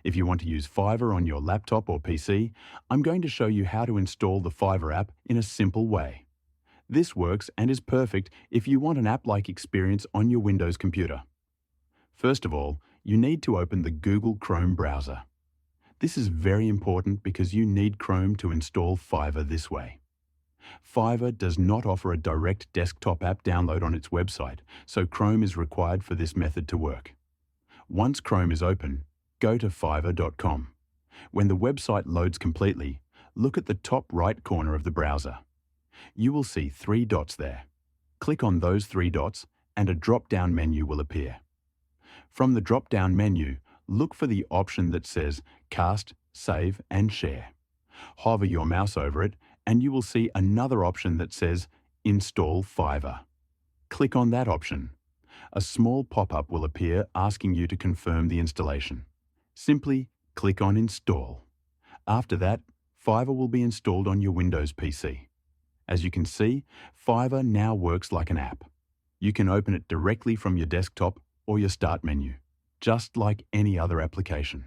If you want to use Fiverr on your laptop or PC, I'm going to show you how to install the Fiverr app in a simple way. This works and is perfect if you want an app-like experience on your Windows computer. First of all, you need to open the Google Chrome browser. This is very important because you need Chrome to install Fiverr this way. Fiverr does not offer a direct desktop app download on its website, so Chrome is required for this method to work. Once Chrome is open, go to fiverr.com. When the website loads completely, look at the top right corner of the browser. You will see 3 dots there. Click on those 3 dots and a drop-down menu will appear. From the drop-down menu, look for the option that says Cast, Save and Share. Hover your mouse over it and you will see another option that says Install Fiverr. Click on that option. A small pop-up will appear asking you to confirm the installation. Simply click on Install. After that, Fiverr will be installed on your Windows PC. As you can see, Fiverr now works like an app. You can open it directly from your desktop or your Start menu, just like any other application.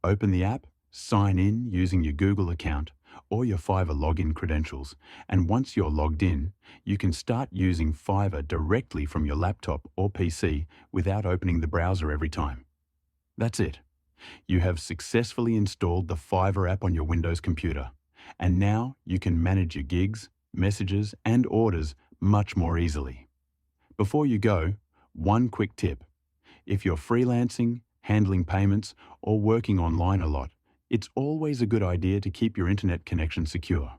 Open the app, sign in using your Google account or your Fiverr login credentials, and once you're logged in, you can start using Fiverr directly from your laptop or PC without opening the browser every time. That's it. You have successfully installed the Fiverr app on your Windows computer, and now you can manage your gigs, messages, and orders much more easily. Before you go, one quick tip. If you're freelancing, handling payments, or working online a lot, it's always a good idea to keep your internet connection secure.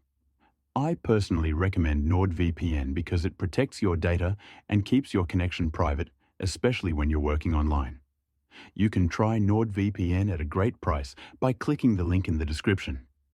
I personally recommend NordVPN because it protects your data and keeps your connection private, especially when you're working online. You can try NordVPN at a great price by clicking the link in the description.